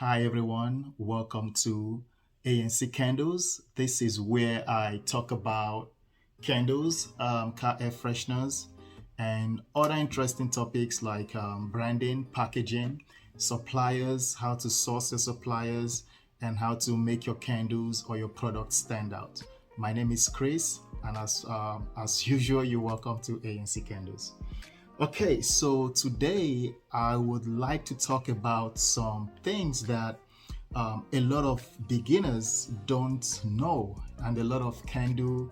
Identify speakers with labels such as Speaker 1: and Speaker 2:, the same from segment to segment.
Speaker 1: Hi everyone, welcome to ANC Candles. This is where I talk about candles, car air fresheners, and other interesting topics like branding, packaging, suppliers, how to source your suppliers, and how to make your candles or your products stand out. My name is Chris, and as usual, you're welcome to ANC Candles. Okay, so today I would like to talk about some things that a lot of beginners don't know, and a lot of candle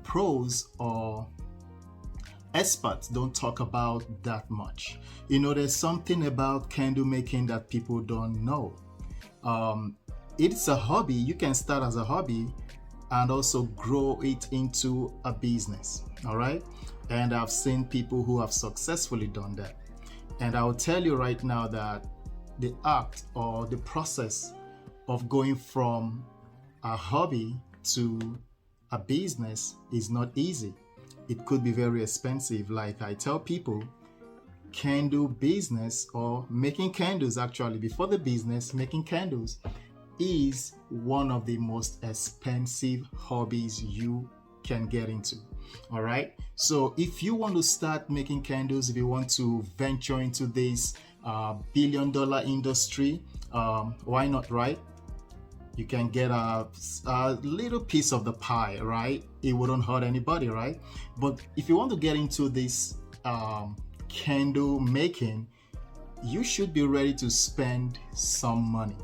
Speaker 1: pros or experts don't talk about that much. There's something about candle making that people don't know. Um, it's a hobby. You can start as a hobby and also grow it into a business. All right. And I've seen people who have successfully done that. And I'll tell you right now that the act or the process of going from a hobby to a business is not easy. It could be very expensive. Like I tell people, candle business or making candles actually before the business, making candles is one of the most expensive hobbies you can get into. All right. So if you want to start making candles, if you want to venture into this billion-dollar industry, why not, right? You can get a little piece of the pie, right? It wouldn't hurt anybody, right? But if you want to get into this candle making, you should be ready to spend some money.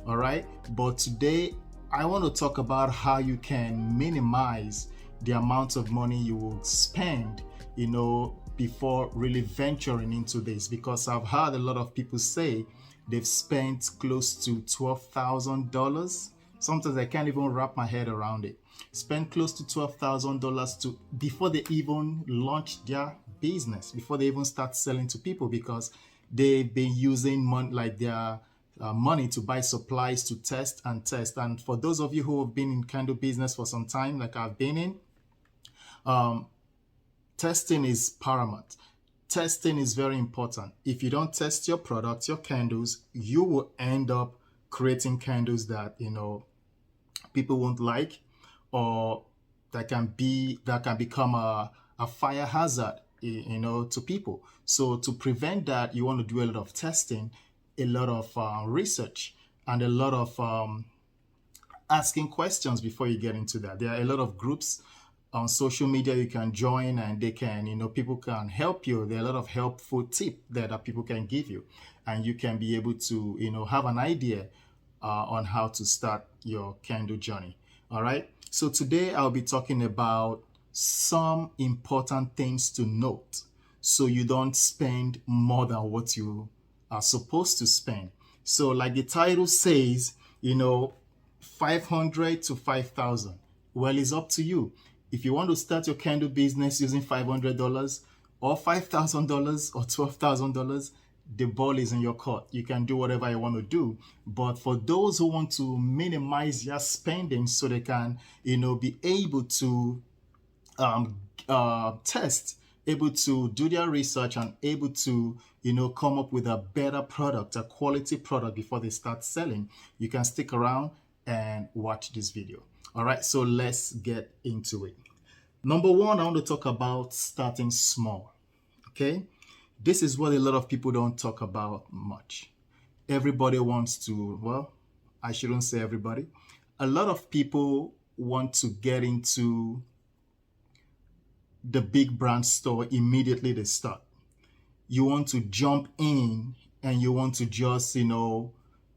Speaker 1: All right. But today, I want to talk about how you can minimize the amount of money you will spend, before really venturing into this. Because I've heard a lot of people say they've spent close to $12,000. Sometimes I can't even wrap my head around it. Spend close to $12,000 to before they even launch their business, before they even start selling to people, because they've been using money like their money to buy supplies to test and test. And for those of you who have been in candle business for some time, like I've been in, um, testing is paramount. Testing is very important. If you don't test your products, your candles, you will end up creating candles that people won't like, or that can become a fire hazard, to people. So to prevent that, you want to do a lot of testing, a lot of research, and a lot of asking questions before you get into that. There are a lot of groups on social media you can join, and they can, people can help you. There are a lot of helpful tips there that people can give you, and you can be able to, have an idea on how to start your candle journey. All right. So today I'll be talking about some important things to note so you don't spend more than what you are supposed to spend. So like the title says, 500 to 5,000. Well, it's up to you. If you want to start your candle business using $500 or $5,000 or $12,000, the ball is in your court. You can do whatever you want to do. But for those who want to minimize their spending so they can, be able to test, able to do their research, and able to, come up with a better product, a quality product before they start selling, you can stick around and watch this video. All right, so let's get into it. Number one, I want to talk about starting small. Okay, this is what a lot of people don't talk about much. Everybody wants to, well, I shouldn't say everybody. A lot of people want to get into the big brand store immediately they start. You want to jump in and you want to just,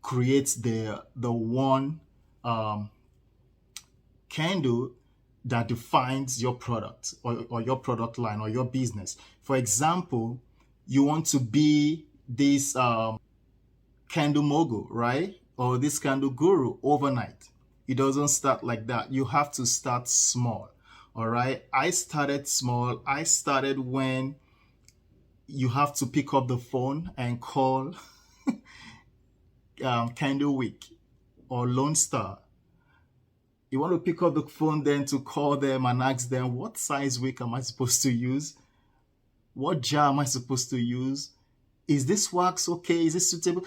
Speaker 1: create the one candle that defines your product or your product line or your business. For example, you want to be this candle mogul, right? Or this candle guru overnight. It doesn't start like that. You have to start small. All right. I started small. I started when you have to pick up the phone and call Candle Week or Lone Star. You want to pick up the phone then to call them and ask them, what size wick am I supposed to use? What jar am I supposed to use? Is this wax okay? Is this suitable?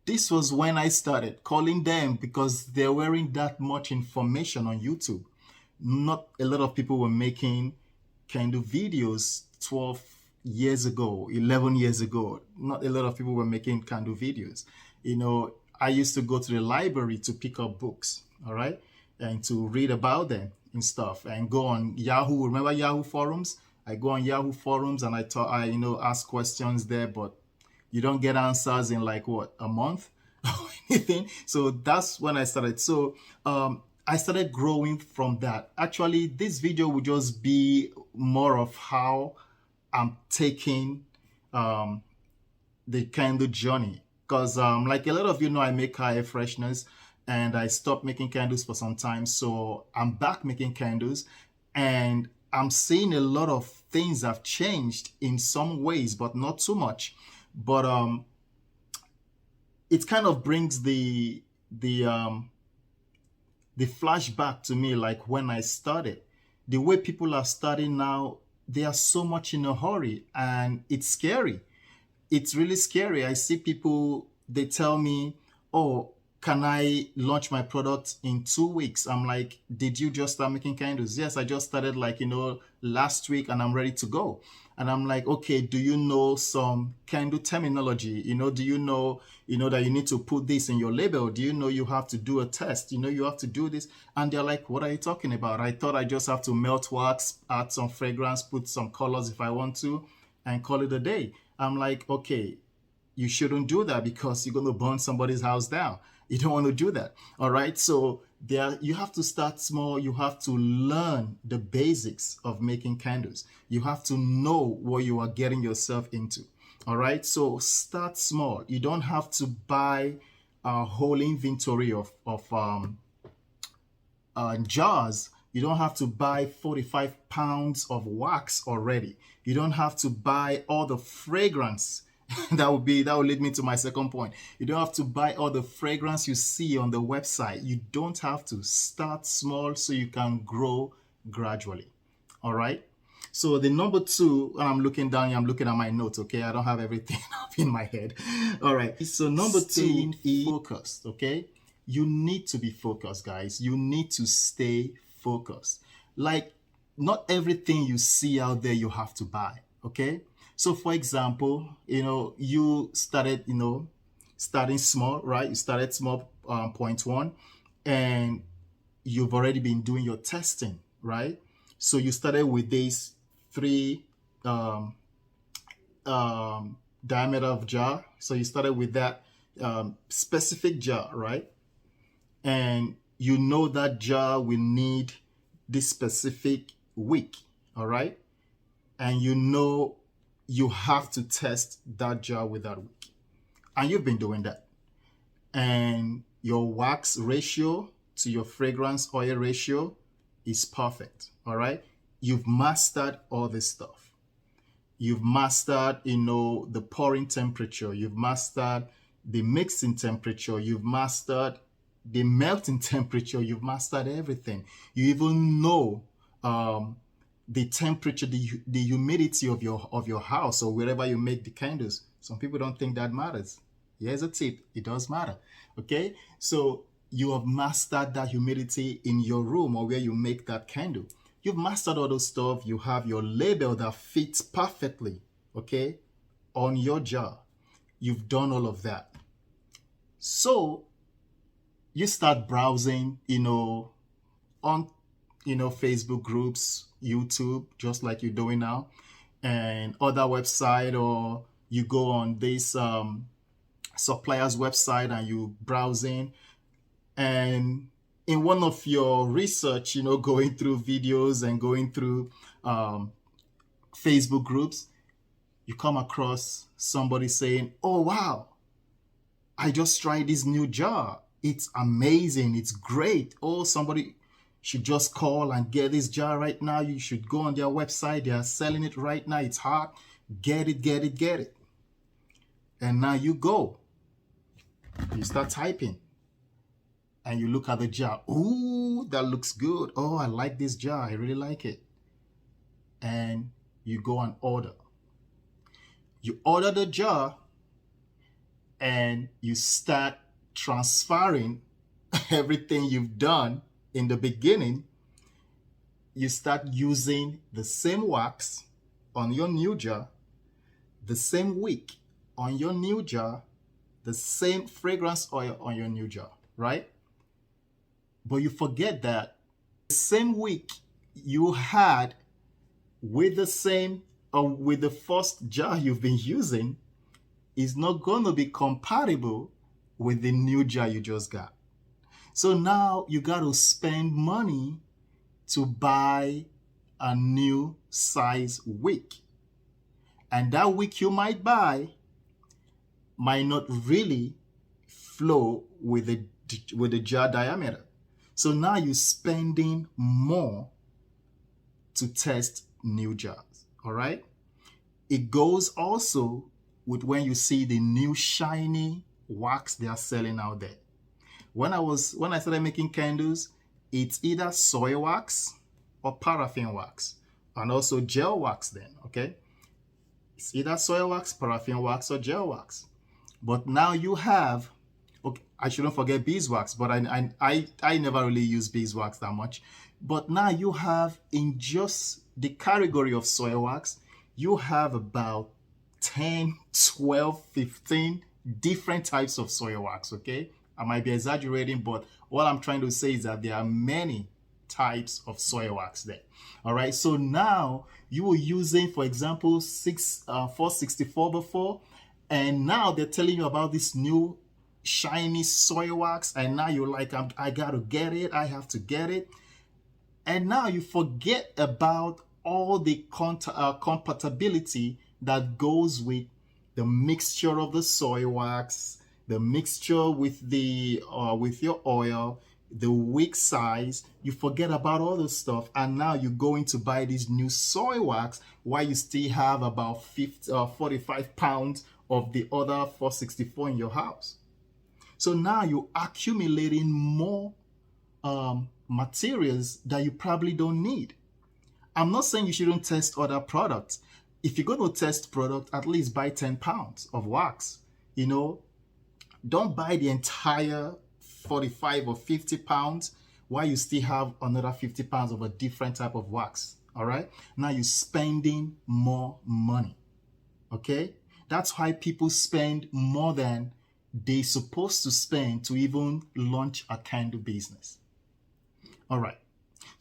Speaker 1: This was when I started calling them because there weren't that much information on YouTube. Not a lot of people were making candle videos 12 years ago, 11 years ago. Not a lot of people were making candle videos. I used to go to the library to pick up books, all right, and to read about them and stuff, and go on Yahoo. Remember Yahoo forums? I go on Yahoo forums and ask questions there, but you don't get answers in like what, a month or anything. So that's when I started. So I started growing from that. Actually, this video would just be more of how I'm taking the candle journey, because like a lot of you know, I make car air fresheners and I stopped making candles for some time. So I'm back making candles, and I'm seeing a lot of things have changed in some ways, but not too much. But it kind of brings the flashback to me, like when I started. The way people are starting now, they are so much in a hurry, and it's scary. It's really scary. I see people, they tell me, oh, can I launch my product in 2 weeks? I'm like, did you just start making candles? Yes, I just started like, last week, and I'm ready to go. And I'm like, okay, do you know some candle terminology? Do you know, that you need to put this in your label? Do you know you have to do a test? You have to do this. And they're like, what are you talking about? I thought I just have to melt wax, add some fragrance, put some colors if I want to, and call it a day. I'm like, okay, you shouldn't do that because you're going to burn somebody's house down. You don't want to do that. All right. So you have to start small. You have to learn the basics of making candles. You have to know what you are getting yourself into. All right. So start small. You don't have to buy a whole inventory of jars. You don't have to buy 45 pounds of wax already. You don't have to buy all the fragrance. that will lead me to my second point. You don't have to buy all the fragrance you see on the website. You don't have to. Start small so you can grow gradually. All right. So the number two, I'm looking down here, I'm looking at my notes. Okay, I don't have everything up in my head. All right. So number two is focused. Okay, you need to be focused, guys. You need to stay focused. Like, not everything you see out there you have to buy. Okay. So for example, you started, starting small, right? You started small, point one, and you've already been doing your testing, right? So you started with these 3 diameter of jar. So you started with that specific jar, right? And you know that jar will need this specific wick, all right? And you have to test that jar with that wick. And you've been doing that. And your wax ratio to your fragrance oil ratio is perfect, all right? You've mastered all this stuff. You've mastered, the pouring temperature. You've mastered the mixing temperature. You've mastered the melting temperature. You've mastered everything. You even know the temperature, the humidity of your house or wherever you make the candles. Some people don't think that matters. Here's a tip. It does matter. Okay? So you have mastered that humidity in your room or where you make that candle. You've mastered all those stuff. You have your label that fits perfectly, okay, on your jar. You've done all of that. So you start browsing, on, Facebook groups, YouTube, just like you're doing now, and other website, or you go on this supplier's website and you browsing, and in one of your research, going through videos and going through Facebook groups, you come across somebody saying, oh, wow, I just tried this new jar. It's amazing. It's great. Oh, somebody should just call and get this jar right now. You should go on their website. They are selling it right now. It's hot. Get it, get it, get it. And now you go. You start typing. And you look at the jar. Ooh, that looks good. Oh, I like this jar. I really like it. And you go and order. You order the jar. and you start transferring everything you've done in the beginning. You start using the same wax on your new jar, the same wick on your new jar, the same fragrance oil on your new jar, right? But you forget that the same wick you had with the same or with the first jar you've been using is not going to be compatible with the new jar you just got. So now you got to spend money to buy a new size wick. And that wick you might buy might not really flow with the jar diameter. So now you're spending more to test new jars. All right. It goes also with when you see the new shiny wax they are selling out there. When I started making candles, it's either soy wax or paraffin wax, and also gel wax then, okay? It's either soy wax, paraffin wax, or gel wax. But now you have, okay, I shouldn't forget beeswax, but I never really use beeswax that much. But now you have, in just the category of soy wax, you have about 10, 12, 15 different types of soy wax, okay? I might be exaggerating, but what I'm trying to say is that there are many types of soy wax there. All right, so now you were using, for example, 464 before, and now they're telling you about this new shiny soy wax, and now you're like, I gotta get it, I have to get it. And now you forget about all the compatibility that goes with the mixture of the soy wax, the mixture with the with your oil, the wick size. You forget about all this stuff, and now you're going to buy this new soy wax while you still have about 45 pounds of the other 464 in your house. So now you're accumulating more materials that you probably don't need. I'm not saying you shouldn't test other products. If you're going to test product, at least buy 10 pounds of wax. You know, don't buy the entire 45 or 50 pounds while you still have another 50 pounds of a different type of wax. All right. Now you're spending more money. Okay. That's why people spend more than they're supposed to spend to even launch a candle business. All right.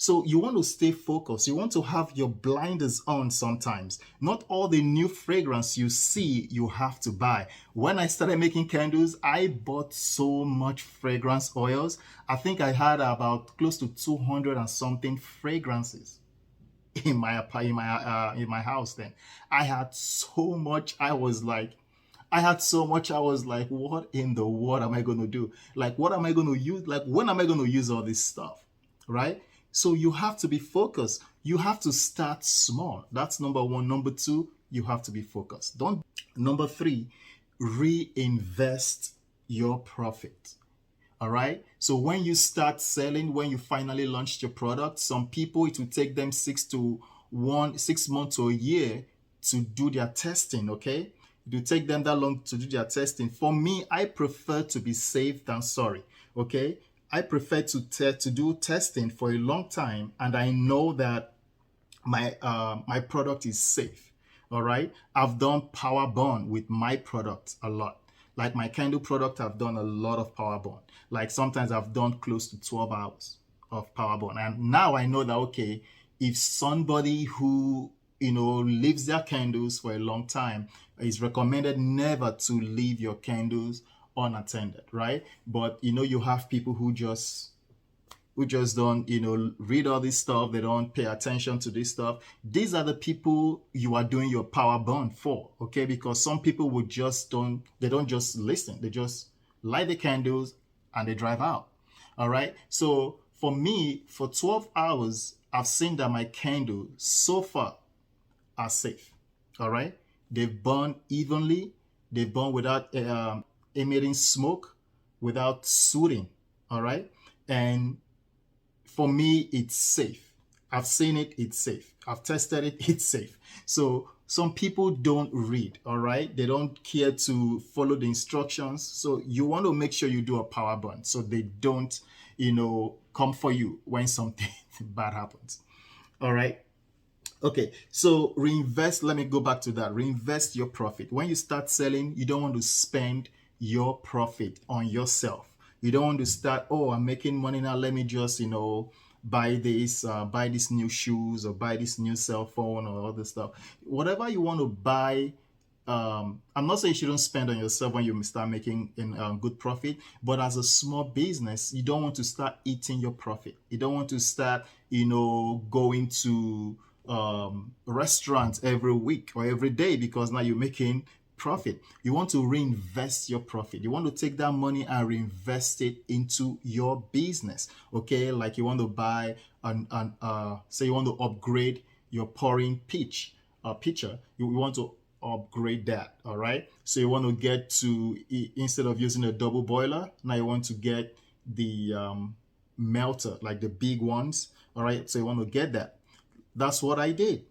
Speaker 1: So you want to stay focused. You want to have your blinders on sometimes. Not all the new fragrance you see, you have to buy. When I started making candles, I bought so much fragrance oils. I think I had about close to 200 and something fragrances in my house then. I had so much. I was like, what in the world am I going to do? Like, what am I going to use? Like, when am I going to use all this stuff? Right? So you have to be focused. You have to start small. That's number one. Number two, you have to be focused. Number three, reinvest your profit. All right. So when you start selling, when you finally launched your product, some people, it will take them 6 months to a year to do their testing. Okay. It will take them that long to do their testing. For me, I prefer to be safe than sorry. Okay. I prefer to do testing for a long time, and I know that my product is safe. All right. I've done power burn with my product a lot. Like my candle product, I've done a lot of power burn. Like sometimes I've done close to 12 hours of power burn. And now I know that, okay, if somebody who, leaves their candles for a long time, it's recommended never to leave your candles unattended, right? But, you have people who just don't, read all this stuff. They don't pay attention to this stuff. These are the people you are doing your power burn for, okay? Because some people they don't just listen. They just light the candles and they drive out, all right? So for me, for 12 hours, I've seen that my candles so far are safe, all right? They burn evenly. They burn without emitting smoke, without sooting, all right? And for me, it's safe. I've seen it, it's safe. I've tested it, it's safe. So Some people don't read, all right? They don't care to follow the instructions. So you want to make sure you do a power burn so they don't, come for you when something bad happens. All right. Okay, so reinvest. Let me go back to that. Reinvest your profit. When you start selling, you don't want to spend your profit on yourself. You don't want to start, oh, I'm making money now. Let me just, buy this new shoes or buy this new cell phone or other stuff. Whatever you want to buy, I'm not saying you shouldn't spend on yourself when you start making good profit, but as a small business, you don't want to start eating your profit. You don't want to start, going to restaurants every week or every day because now you're making profit. You want to reinvest your profit. You want to take that money and reinvest it into your business. Okay, like you want to buy say you want to upgrade your pouring pitcher. You want to upgrade that. All right, so you want to get to, instead of using a double boiler, now you want to get the melter, like the big ones. All right, so you want to get that. That's what I did.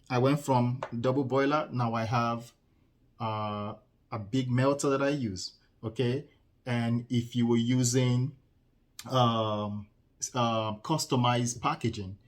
Speaker 1: I went from double boiler. Now I have a big melter that I use. Okay, and if you were using customized packaging,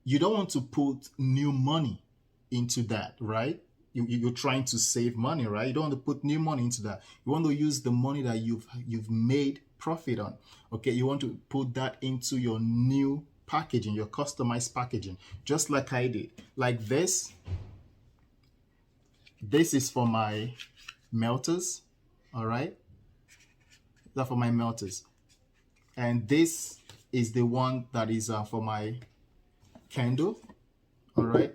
Speaker 1: you don't want to put new money into that, right? You're trying to save money, right? You don't want to put new money into that. You want to use the money that you've made profit on. Okay, you want to put that into your new packaging, your customized packaging, just like I did. Like this is for my melters. All right, that's for my melters, and this is the one that is for my candle. All right.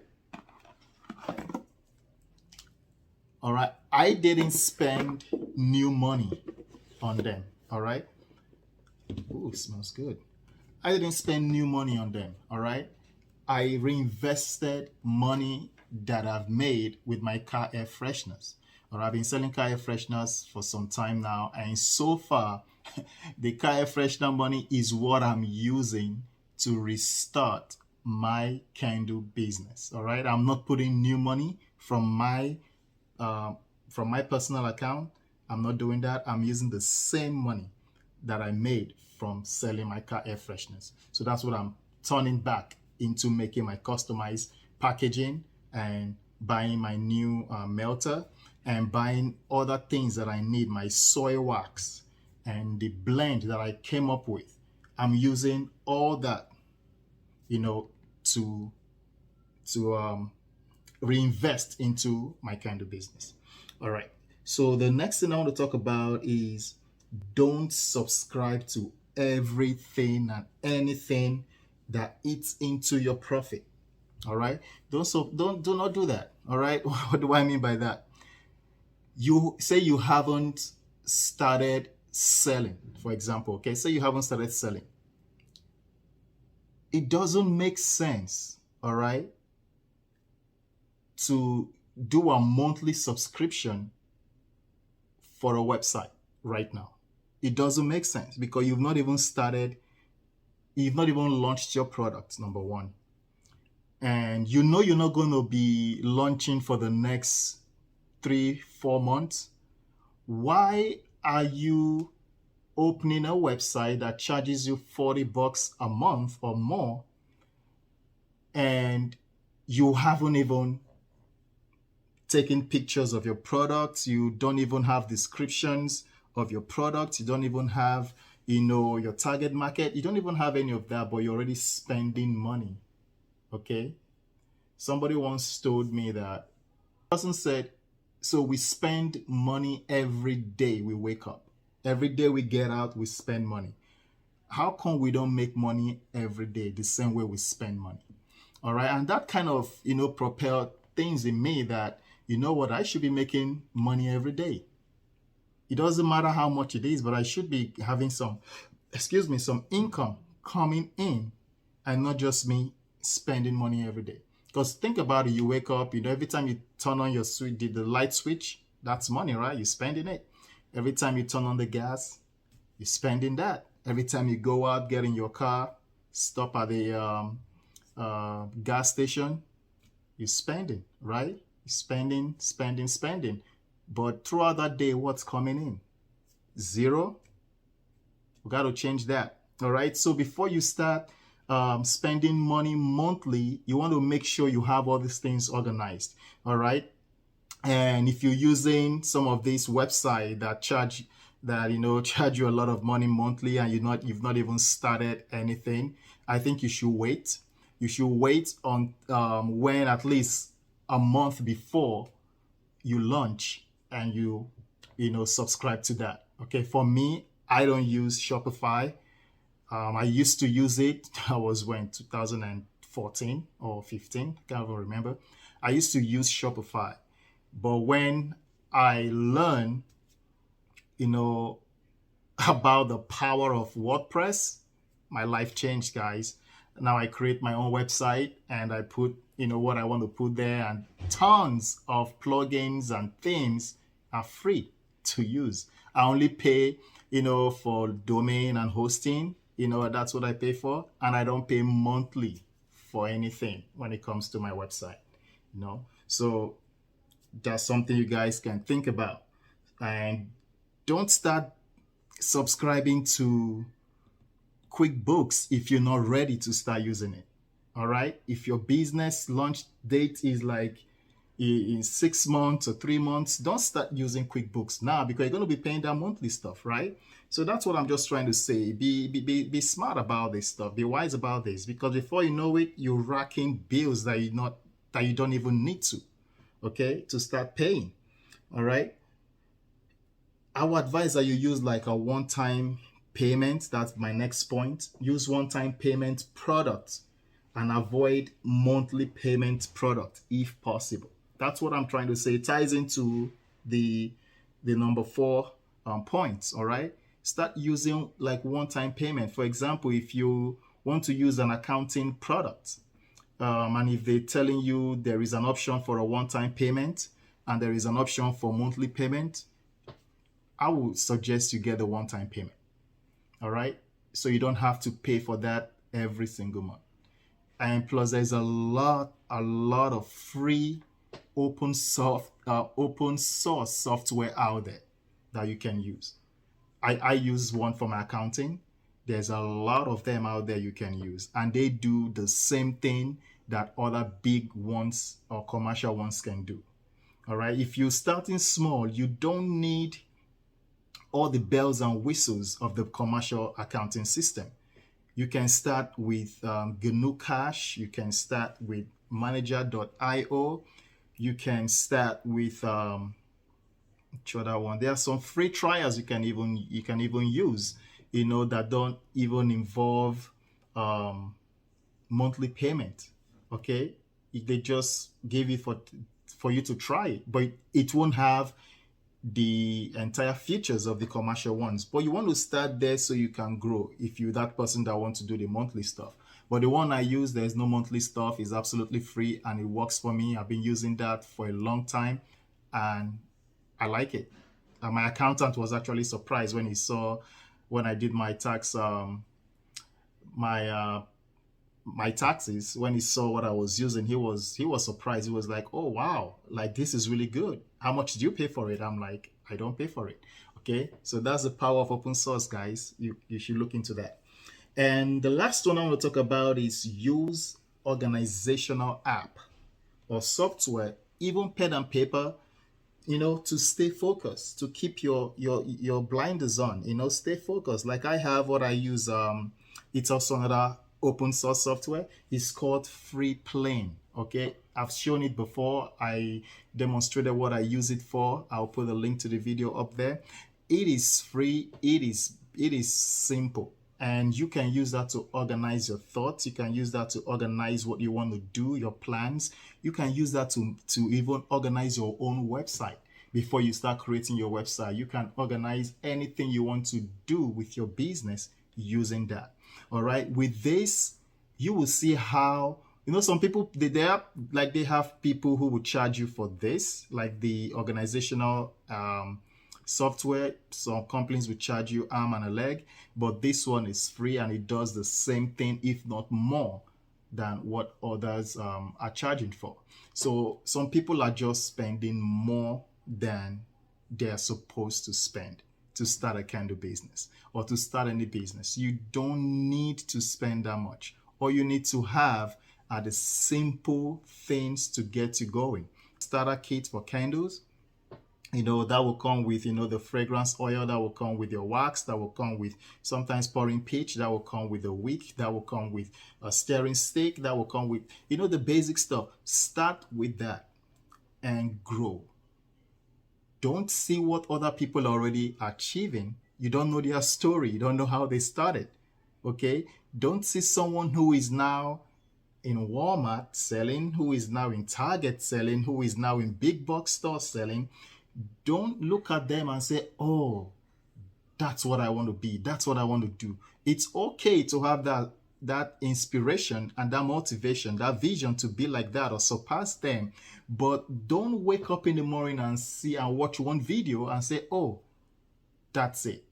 Speaker 1: All right, I didn't spend new money on them. All right. Ooh, it smells good. I didn't spend new money on them. All right. I reinvested money that I've made with my car air fresheners. Or I've been selling car air fresheners for some time now, and so far, the car air freshener money is what I'm using to restart my candle business. All right, I'm not putting new money from my personal account. I'm not doing that. I'm using the same money that I made from selling my car air fresheners. So that's what I'm turning back into making my customized packaging and buying my new melter and buying other things that I need, my soy wax and the blend that I came up with. I'm using all that, to reinvest into my candle business. All right. So the next thing I want to talk about is don't subscribe to everything and anything that eats into your profit. All right. Do not do that. All right. What do I mean by that? You say you haven't started selling, for example. Okay. Say you haven't started selling. It doesn't make sense. All right, to do a monthly subscription for a website right now. It doesn't make sense because you've not even launched your product, number one. And you're not going to be launching for the next 3-4 months. Why are you opening a website that charges you $40 a month or more and you haven't even taking pictures of your products? You don't even have descriptions of your products. You don't even have, your target market. You don't even have any of that, but you're already spending money. Okay. Somebody once told me that, person said, so we spend money every day we wake up. Every day we get out, we spend money. How come we don't make money every day the same way we spend money? All right. And that kind of, propelled things in me that, I should be making money every day. It doesn't matter how much it is, but I should be having some income coming in and not just me spending money every day. Because think about it, you wake up, every time you turn on your switch, the light switch, that's money, right? You're spending it. Every time you turn on the gas, you're spending that. Every time you go out, get in your car, stop at the gas station, you're spending, right? Spending, spending, spending. But throughout that day, what's coming in? Zero. We got to change that. All right. So before you start spending money monthly, you want to make sure you have all these things organized. All right. And if you're using some of these websites that charge charge you a lot of money monthly, and you've not even started anything, I think you should wait. You should wait on when at least a month before you launch, and subscribe to that. Okay, for me, I don't use Shopify. I used to use it. I was when 2014 or 15, can't even remember. I used to use Shopify, but when I learned, you know, about the power of WordPress, my life changed, guys. Now I create my own website and I put, what I want to put there, and tons of plugins and themes are free to use. I only pay, for domain and hosting. That's what I pay for, and I don't pay monthly for anything when it comes to my website. So that's something you guys can think about. And don't start subscribing to QuickBooks if you're not ready to start using it. All right. If your business launch date is like in 6 months or 3 months, don't start using QuickBooks now, because you're going to be paying that monthly stuff, right? So that's what I'm just trying to say. Be smart about this stuff. Be wise about this, because before you know it, you're racking bills that you don't even need to start paying. All right. I would advise that you use like a one-time payment. That's my next point. Use one-time payment product and avoid monthly payment product if possible. That's what I'm trying to say. It ties into the number 4 points. All right. Start using like one-time payment. For example, if you want to use an accounting product, and if they're telling you there is an option for a one-time payment and there is an option for monthly payment, I would suggest you get the one-time payment. All right. So you don't have to pay for that every single month. And plus, there's a lot of free open source software out there that you can use. I use one for my accounting. There's a lot of them out there you can use, and they do the same thing that other big ones or commercial ones can do. All right. If you're starting small, you don't need all the bells and whistles of the commercial accounting system. You can start with GNU Cash. You can start with Manager.io. You can start with which other one? There are some free trials you can even use, that don't even involve monthly payment. Okay, they just give you for you to try it, but it won't have the entire features of the commercial ones. But you want to start there so you can grow if you're that person that wants to do the monthly stuff. But the one I use, there's no monthly stuff. It's absolutely free and it works for me. I've been using that for a long time and I like it. And my accountant was actually surprised when he saw, when I did my tax, my taxes, when he saw what I was using, he was surprised. He was like, "Oh wow, like this is really good. How much do you pay for it?" I'm like, "I don't pay for it." Okay, so that's the power of open source, guys. You should look into that. And the last one I want to talk about is use organizational app or software, even pen and paper, to stay focused, to keep your blinders on, stay focused. Like I have what I use, it's also another open source software. It's called Free Plane. Okay, I've shown it before. I demonstrated what I use it for. I'll put a link to the video up there. It is free. It is simple, and you can use that to organize your thoughts. You can use that to organize what you want to do, your plans. You can use that to even organize your own website. Before you start creating your website, you can organize anything you want to do with your business using that. All right. With this, you will see how, some people, they have people who will charge you for this, like the organizational software. Some companies will charge you arm and a leg, but this one is free and it does the same thing, if not more, than what others are charging for. So some people are just spending more than they're supposed to spend to start a candle business or to start any business. You don't need to spend that much. All you need to have are the simple things to get you going. Starter kit for candles, that will come with, the fragrance oil, that will come with your wax, that will come with sometimes pouring pitch, that will come with a wick, that will come with a stirring stick, that will come with, the basic stuff. Start with that and grow. Don't see what other people are already achieving. You don't know their story. You don't know how they started. Okay? Don't see someone who is now in Walmart selling, who is now in Target selling, who is now in big box stores selling. Don't look at them and say, oh, that's what I want to be. That's what I want to do. It's okay to have that inspiration and that motivation, that vision to be like that or surpass them. But don't wake up in the morning and watch one video and say, oh, that's it.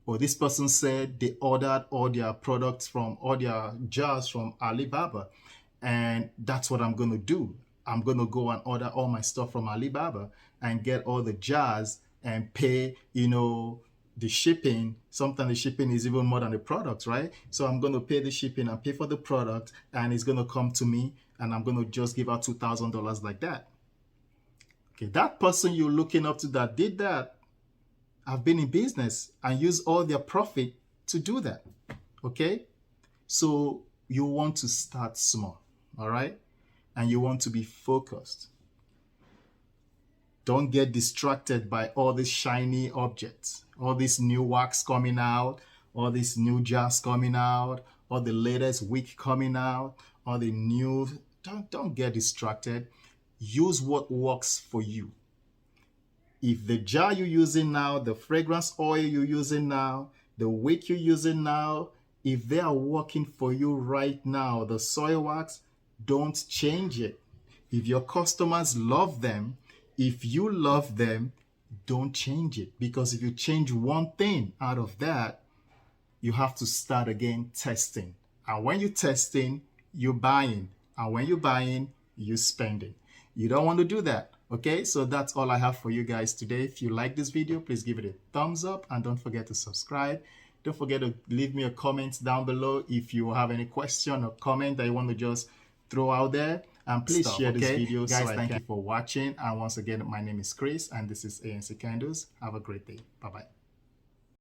Speaker 1: Or this person said they ordered all their products from all their jars from Alibaba, and that's what I'm going to do. I'm going to go and order all my stuff from Alibaba and get all the jars and pay, the shipping. Sometimes the shipping is even more than the product, right? So I'm going to pay the shipping and pay for the product, and it's going to come to me, and I'm going to just give out $2,000 like that. Okay, that person you're looking up to that did that have been in business and use all their profit to do that. Okay? So you want to start small, all right? And you want to be focused. Don't get distracted by all these shiny objects, all this new wax coming out, all these new jars coming out, all the latest wick coming out, all the new. Don't get distracted. Use what works for you. If the jar you're using now, the fragrance oil you're using now, the wick you're using now, if they are working for you right now, the soy wax, don't change it. If your customers love them, if you love them, don't change it. Because if you change one thing out of that, you have to start again testing. And when you're testing, you're buying. And when you're buying, you're spending. You don't want to do that. Okay, so that's all I have for you guys today. If you like this video, please give it a thumbs up and don't forget to subscribe. Don't forget to leave me a comment down below if you have any question or comment that you want to just throw out there. And please share this video. Guys, thank you for watching. And once again, my name is Chris and this is ANC Candles. Have a great day. Bye-bye.